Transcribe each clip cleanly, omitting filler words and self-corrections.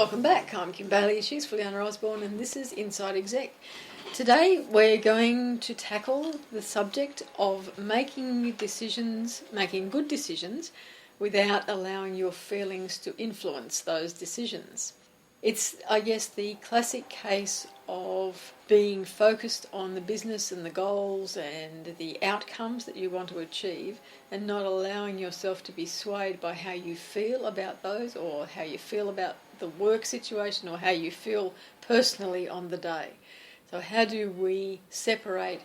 Welcome back. I'm Kim Bailey, she's Fulyana Osborne, and this is Inside Exec. Today we're going to tackle the subject of making good decisions without allowing your feelings to influence those decisions. It's, I guess, the classic case of being focused on the business and the goals and the outcomes that you want to achieve and not allowing yourself to be swayed by how you feel about those or how you feel about the work situation or how you feel personally on the day. So how do we separate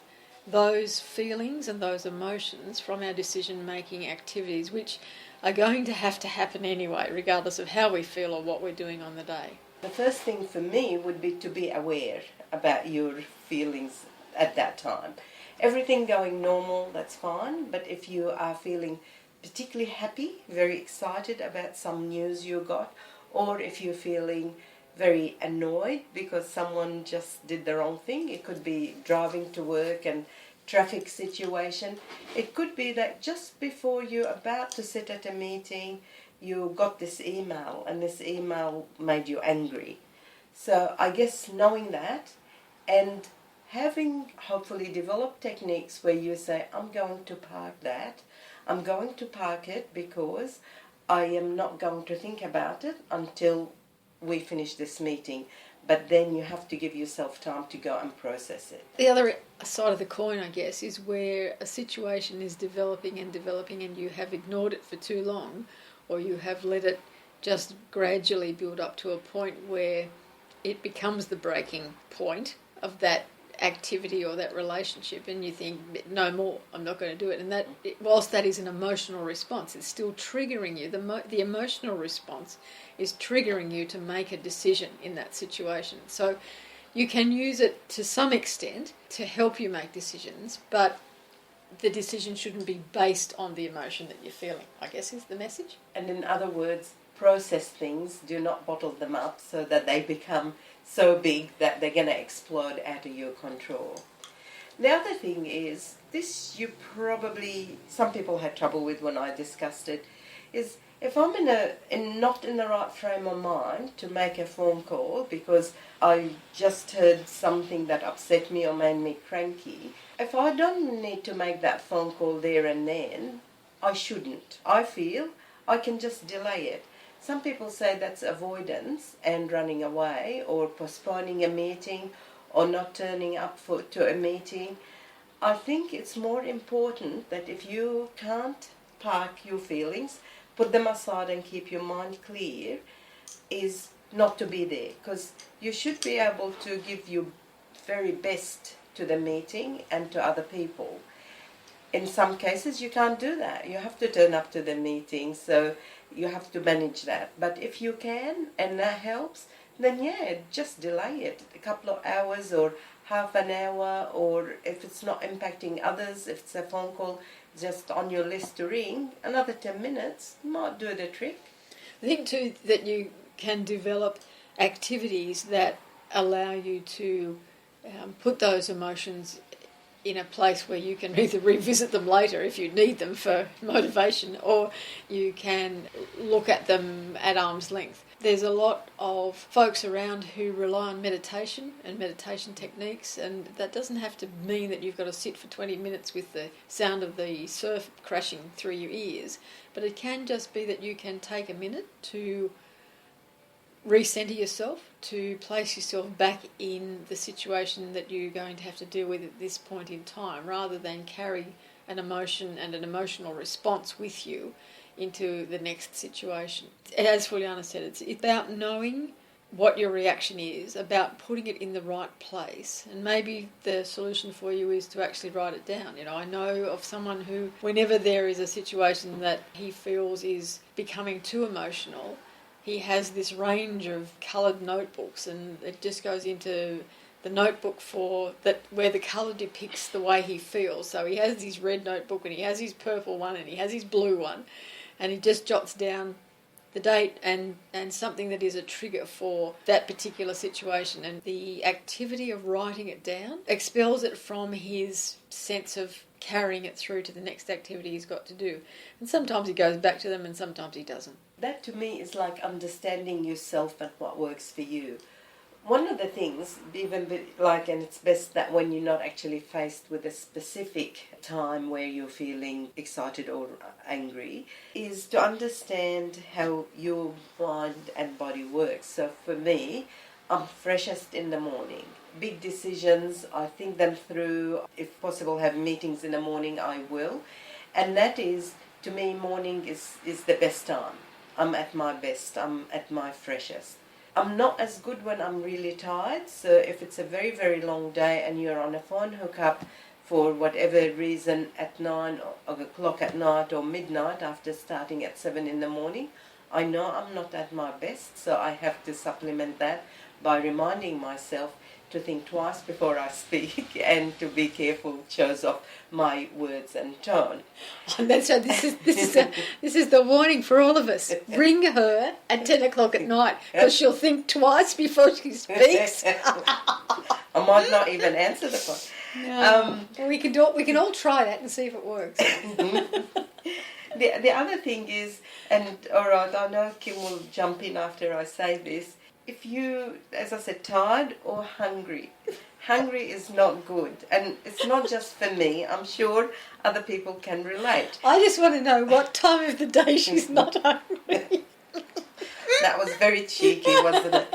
those feelings and those emotions from our decision-making activities, which are going to happen anyway, regardless of how we feel or what we're doing on the day? The first thing for me would be to be aware about your feelings at that time. Everything going normal, that's fine, but if you are feeling particularly happy, very excited about some news you got, or if you're feeling very annoyed because someone just did the wrong thing, it could be driving to work and traffic situation. It could be that just before you're about to sit at a meeting, you got this email and this email made you angry. So I guess knowing that and having hopefully developed techniques where you say, I'm going to park that. I'm going to park it because I am not going to think about it until we finish this meeting. But then you have to give yourself time to go and process it. The other side of the coin, I guess, is where a situation is developing and you have ignored it for too long, or you have let it just gradually build up to a point where it becomes the breaking point of that activity or that relationship, and you think, no more, I'm not going to do it. And that, whilst that is an emotional response, it's still triggering you. The emotional response is triggering you to make a decision in that situation. So you can use it to some extent to help you make decisions, but the decision shouldn't be based on the emotion that you're feeling, I guess is the message. And in other words, process things, do not bottle them up so that they become so big that they're going to explode out of your control. The other thing is, this you probably, some people had trouble with when I discussed it, is if I'm not in the right frame of mind to make a phone call because I just heard something that upset me or made me cranky, if I don't need to make that phone call there and then, I shouldn't. I feel I can just delay it. Some people say that's avoidance and running away or postponing a meeting or not turning up to a meeting. I think it's more important that if you can't park your feelings, put them aside and keep your mind clear, is not to be there, because you should be able to give your very best to the meeting and to other people. In some cases you can't do that. You have to turn up to the meeting, so you have to manage that. But if you can and that helps, then yeah, just delay it a couple of hours or half an hour, or if it's not impacting others, if it's a phone call just on your list to ring, another 10 minutes might do the trick. I think too that you can develop activities that allow you to put those emotions in a place where you can either revisit them later if you need them for motivation, or you can look at them at arm's length. There's a lot of folks around who rely on meditation and meditation techniques, and that doesn't have to mean that you've got to sit for 20 minutes with the sound of the surf crashing through your ears, but it can just be that you can take a minute to recenter yourself, to place yourself back in the situation that you're going to have to deal with at this point in time, rather than carry an emotion and an emotional response with you into the next situation. As Fulyana said, it's about knowing what your reaction is, about putting it in the right place, and maybe the solution for you is to actually write it down. I know of someone who, whenever there is a situation that he feels is becoming too emotional, he has this range of coloured notebooks, and it just goes into the notebook where the colour depicts the way he feels. So he has his red notebook, and he has his purple one, and he has his blue one, and he just jots down the date and something that is a trigger for that particular situation. And the activity of writing it down expels it from his sense of carrying it through to the next activity he's got to do. And sometimes he goes back to them and sometimes he doesn't. That to me is like understanding yourself and what works for you. One of the things, and it's best that when you're not actually faced with a specific time where you're feeling excited or angry, is to understand how your mind and body works. So for me, I'm freshest in the morning. Big decisions, I think them through. If possible, have meetings in the morning, I will. And that is, to me, morning is the best time. I'm at my best, I'm at my freshest. I'm not as good when I'm really tired, so if it's a very, very long day and you're on a phone hookup for whatever reason at 9 o'clock at night or midnight after starting at 7 in the morning, I know I'm not at my best, so I have to supplement that by reminding myself to think twice before I speak and to be careful choice of my words and tone. And that's so. This is the warning for all of us. Ring her at 10 o'clock at night because she'll think twice before she speaks. I might not even answer the phone. No. We can all try that and see if it works. The other thing is, and all right, I know Kim will jump in after I say this. If you, as I said, tired or hungry is not good. And it's not just for me. I'm sure other people can relate. I just want to know what time of the day she's not hungry. That was very cheeky, wasn't it?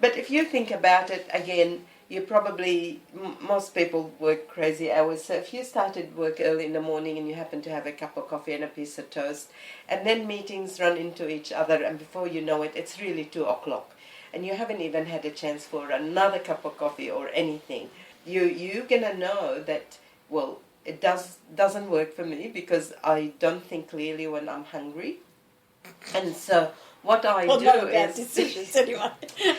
But if you think about it, again, you probably, most people work crazy hours. So if you started work early in the morning and you happen to have a cup of coffee and a piece of toast, and then meetings run into each other, and before you know it, it's really 2 o'clock, and you haven't even had a chance for another cup of coffee or anything, you're going to know that, well, it doesn't work for me because I don't think clearly when I'm hungry. And so what I do not about is decisions anyway.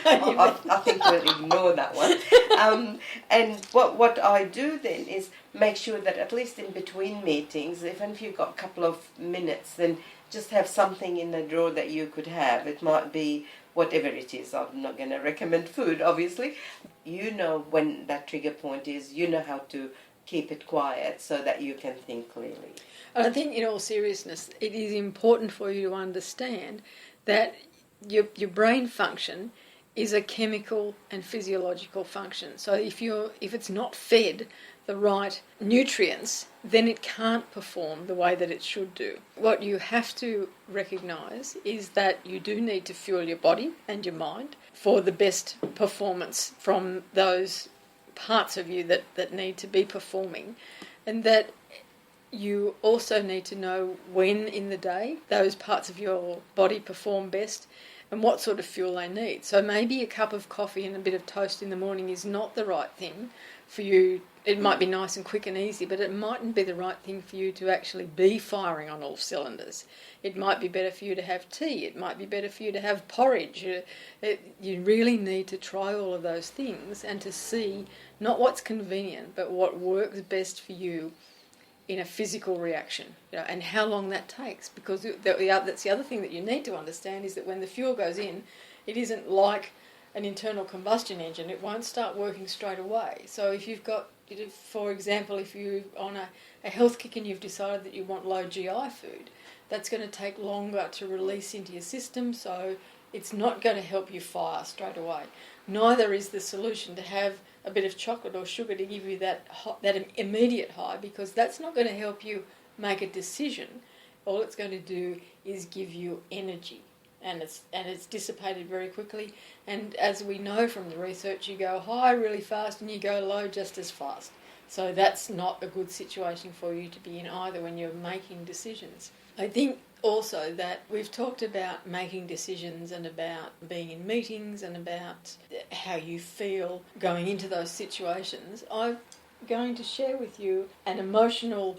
I think we'll ignore that one. And what I do then is make sure that at least in between meetings, even if you've got a couple of minutes, then just have something in the drawer that you could have. It might be whatever it is. I'm not going to recommend food, obviously. You know when that trigger point is. You know how to keep it quiet so that you can think clearly. I think in all seriousness, it is important for you to understand that your brain function is a chemical and physiological function. So if it's not fed the right nutrients, then it can't perform the way that it should do. What you have to recognise is that you do need to fuel your body and your mind for the best performance from those parts of you that need to be performing, and that you also need to know when in the day those parts of your body perform best and what sort of fuel they need. So maybe a cup of coffee and a bit of toast in the morning is not the right thing for you. It might be nice and quick and easy, but it mightn't be the right thing for you to actually be firing on all cylinders. It might be better for you to have tea. It might be better for you to have porridge. You really need to try all of those things and to see not what's convenient, but what works best for you in a physical reaction, and how long that takes. Because that's the other thing that you need to understand is that when the fuel goes in, it isn't like an internal combustion engine. It won't start working straight away. So if you've got, for example, if you're on a health kick and you've decided that you want low GI food, that's going to take longer to release into your system, so it's not going to help you fire straight away. Neither is the solution to have a bit of chocolate or sugar to give you that immediate high, because that's not going to help you make a decision. All it's going to do is give you energy, and it's dissipated very quickly. And as we know from the research, you go high really fast and you go low just as fast. So that's not a good situation for you to be in either when you're making decisions. I think also that we've talked about making decisions and about being in meetings and about how you feel going into those situations. I'm going to share with you an emotionally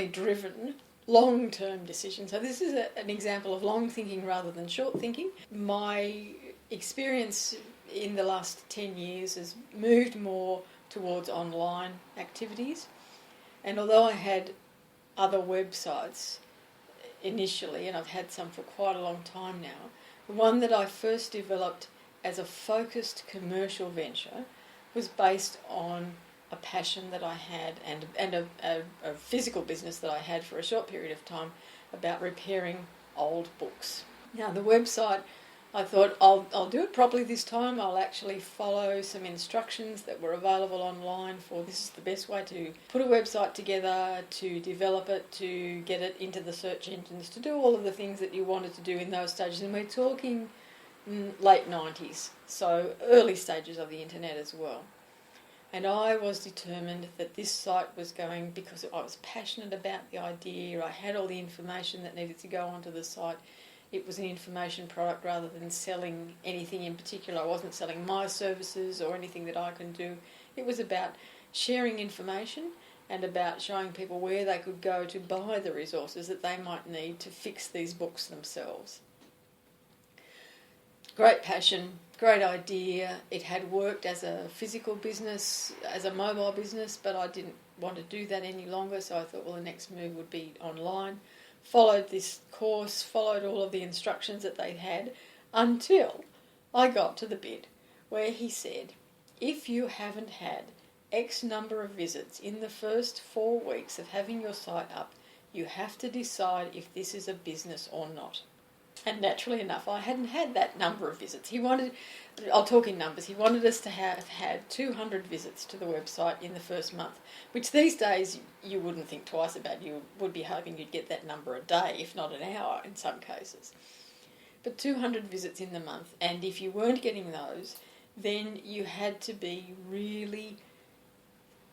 driven long-term decision. So this is an example of long thinking rather than short thinking. My experience in the last 10 years has moved more towards online activities. And although I had other websites, initially, and I've had some for quite a long time now. The one that I first developed as a focused commercial venture was based on a passion that I had and a physical business that I had for a short period of time about repairing old books. Now the website, I thought I'll do it properly this time. I'll actually follow some instructions that were available online for this is the best way to put a website together, to develop it, to get it into the search engines, to do all of the things that you wanted to do in those stages. And we're talking late 90s, so early stages of the internet as well. And I was determined that this site was going, because I was passionate about the idea, I had all the information that needed to go onto the site. It was an information product rather than selling anything in particular. I wasn't selling my services or anything that I can do. It was about sharing information and about showing people where they could go to buy the resources that they might need to fix these books themselves. Great passion, great idea. It had worked as a physical business, as a mobile business, but I didn't want to do that any longer, so I thought, well, the next move would be online. Followed this course, followed all of the instructions that they had, until I got to the bit where he said, if you haven't had X number of visits in the first 4 weeks of having your site up, you have to decide if this is a business or not. And naturally enough, I hadn't had that number of visits. I'll talk in numbers, he wanted us to have had 200 visits to the website in the first month, which these days you wouldn't think twice about. You would be hoping you'd get that number a day, if not an hour in some cases. But 200 visits in the month, and if you weren't getting those, then you had to be really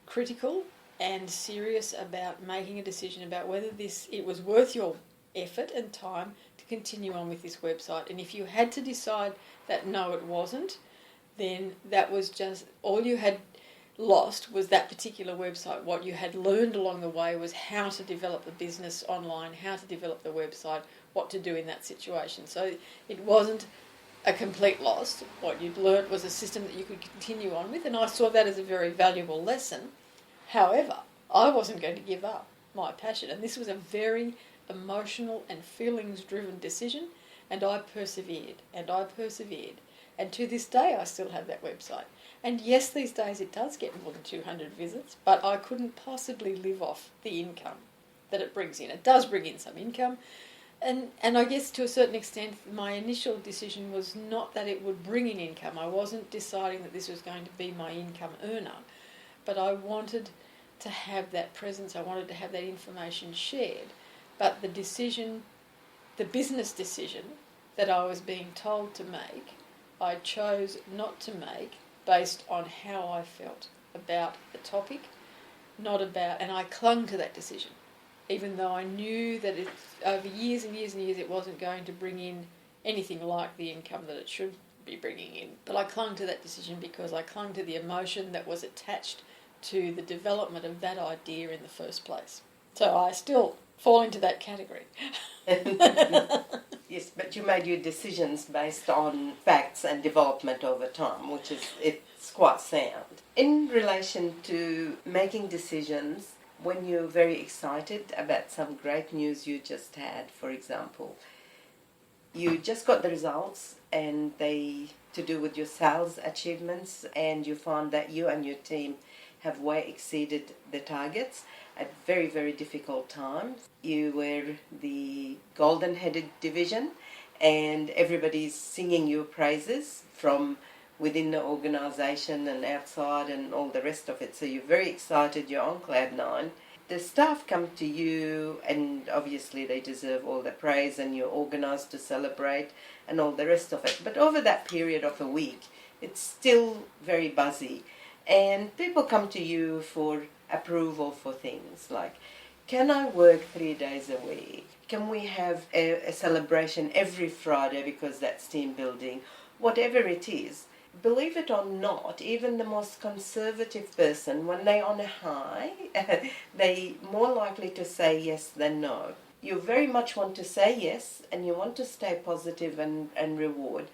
critical and serious about making a decision about whether it was worth your effort and time to continue on with this website. And if you had to decide that no, it wasn't, then that was just all you had lost was that particular website. What you had learned along the way was how to develop the business online, how to develop the website, what to do in that situation. So it wasn't a complete loss. What you'd learnt was a system that you could continue on with, and I saw that as a very valuable lesson. However, I wasn't going to give up my passion, and this was a very emotional and feelings-driven decision, and I persevered, and to this day I still have that website. And yes, these days it does get more than 200 visits, but I couldn't possibly live off the income that it brings in. It does bring in some income, and I guess to a certain extent my initial decision was not that it would bring in income. I wasn't deciding that this was going to be my income earner, but I wanted to have that presence, I wanted to have that information shared. But the business decision that I was being told to make, I chose not to make based on how I felt about the topic, and I clung to that decision, even though I knew that over years and years and years it wasn't going to bring in anything like the income that it should be bringing in. But I clung to that decision because I clung to the emotion that was attached to the development of that idea in the first place. So I still fall into that category. Yes, but you made your decisions based on facts and development over time, which it's quite sound. In relation to making decisions, when you're very excited about some great news you just had, for example, you just got the results and they to do with your sales achievements, and you found that you and your team have way exceeded the targets at very, very difficult times. You were the golden-headed division, and everybody's singing your praises from within the organisation and outside and all the rest of it. So you're very excited, you're on cloud nine. The staff come to you, and obviously they deserve all the praise, and you're organised to celebrate and all the rest of it. But over that period of a week, it's still very buzzy. And people come to you for approval for things like, can I work 3 days a week? Can we have a celebration every Friday because that's team building? Whatever it is. Believe it or not, even the most conservative person, when they're on a high, they're more likely to say yes than no. You very much want to say yes, and you want to stay positive and reward.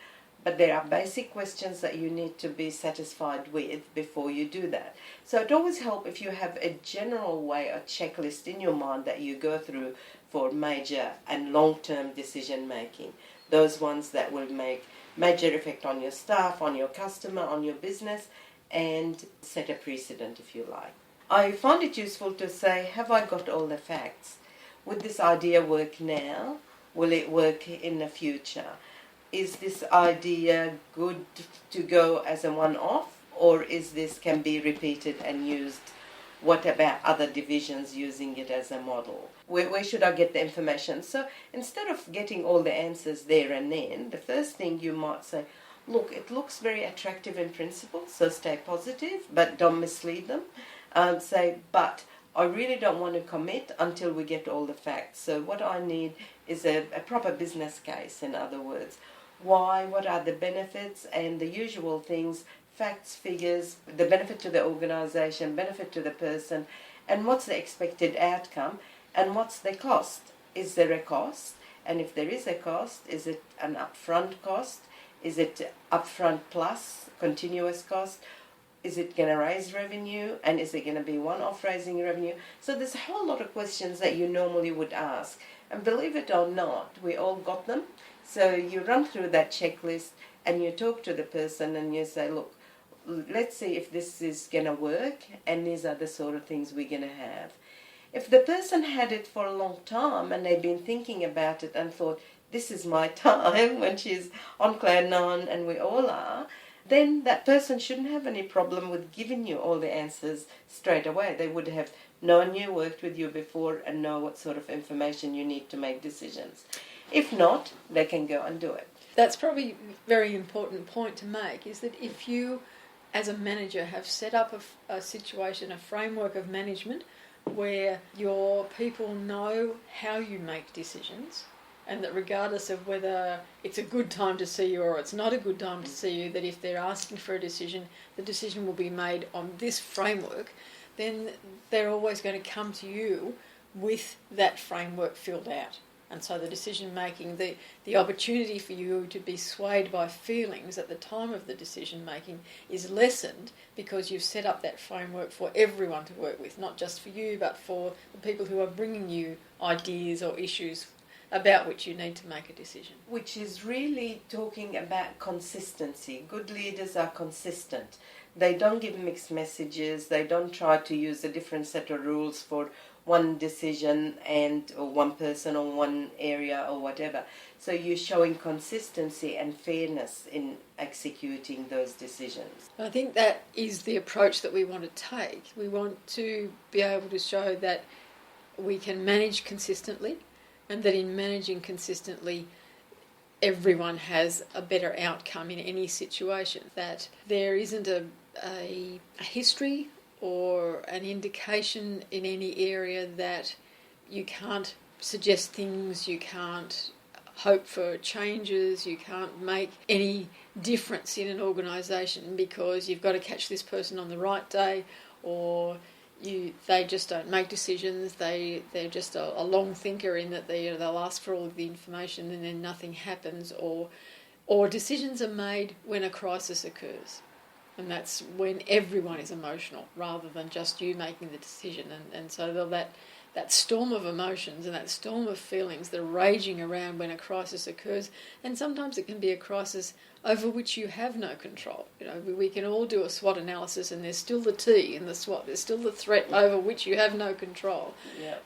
But there are basic questions that you need to be satisfied with before you do that. So it always helps if you have a general way, a checklist in your mind that you go through for major and long-term decision making. Those ones that will make major effect on your staff, on your customer, on your business, and set a precedent, if you like. I find it useful to say, have I got all the facts? Would this idea work now? Will it work in the future? Is this idea good to go as a one-off, or is this can be repeated and used? What about other divisions using it as a model? Where should I get the information? So instead of getting all the answers there and then, the first thing you might say, look, it looks very attractive in principle, so stay positive, but don't mislead them. Say, but I really don't want to commit until we get all the facts. So what I need is a proper business case, in other words. Why, what are the benefits, and the usual things, facts, figures, the benefit to the organisation, benefit to the person, and what's the expected outcome, and what's the cost. Is there a cost? And if there is a cost, is it an upfront cost? Is it upfront plus continuous cost? Is it going to raise revenue? And is it going to be one-off raising revenue? So there's a whole lot of questions that you normally would ask. And believe it or not, we all got them. So you run through that checklist and you talk to the person and you say, look, let's see if this is going to work, and these are the sort of things we're going to have. If the person had it for a long time and they've been thinking about it and thought, this is my time, when she's on cloud nine, and we all are, then that person shouldn't have any problem with giving you all the answers straight away. They would have known you, worked with you before, and know what sort of information you need to make decisions. If not, they can go and do it. That's probably a very important point to make, is that if you, as a manager, have set up a situation, a framework of management where your people know how you make decisions, and that regardless of whether it's a good time to see you or it's not a good time to see you, that if they're asking for a decision, the decision will be made on this framework, then they're always going to come to you with that framework filled out. And so the decision making, the opportunity for you to be swayed by feelings at the time of the decision making is lessened, because you've set up that framework for everyone to work with, not just for you, but for the people who are bringing you ideas or issues about which you need to make a decision. Which is really talking about consistency. Good leaders are consistent. They don't give mixed messages. They don't try to use a different set of rules for one decision or one person or one area or whatever. So you're showing consistency and fairness in executing those decisions. I think that is the approach that we want to take. We want to be able to show that we can manage consistently, and that in managing consistently, everyone has a better outcome in any situation. That there isn't a history or an indication in any area that you can't suggest things, you can't hope for changes, you can't make any difference in an organisation because you've got to catch this person on the right day, or they just don't make decisions, they're just a long thinker in that they'll ask for all of the information and then nothing happens, or decisions are made when a crisis occurs. And that's when everyone is emotional rather than just you making the decision. And so that storm of emotions and that storm of feelings that are raging around when a crisis occurs, and sometimes it can be a crisis over which you have no control. You know, we can all do a SWOT analysis and there's still the T in the SWOT, there's still the threat over which you have no control. Yeah.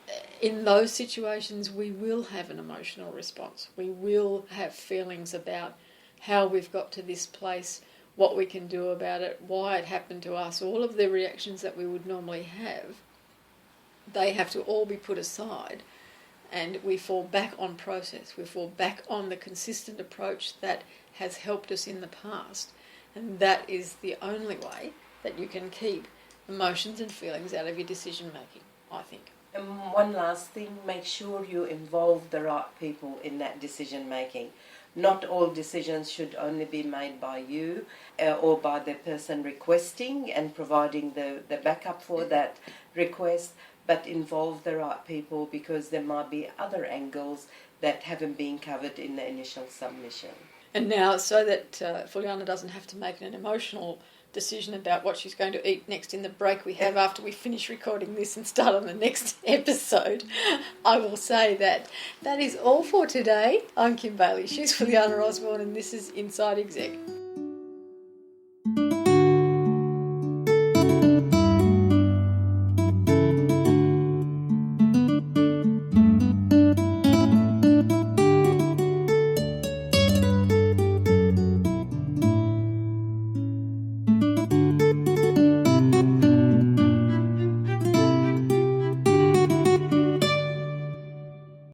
In those situations, we will have an emotional response. We will have feelings about how we've got to this place, what we can do about it, why it happened to us, all of the reactions that we would normally have. They have to all be put aside, and we fall back on process. We fall back on the consistent approach that has helped us in the past, and that is the only way that you can keep emotions and feelings out of your decision making, I think. And one last thing, make sure you involve the right people in that decision making. Not all decisions should only be made by you or by the person requesting and providing the backup for that request, but involve the right people, because there might be other angles that haven't been covered in the initial submission. And now, so that Fulyana doesn't have to make an emotional decision about what she's going to eat next in the break we have after we finish recording this and start on the next episode, I will say that is all for today. I'm Kim Bailey, she's Fulyana Osborne, and this is Inside Exec.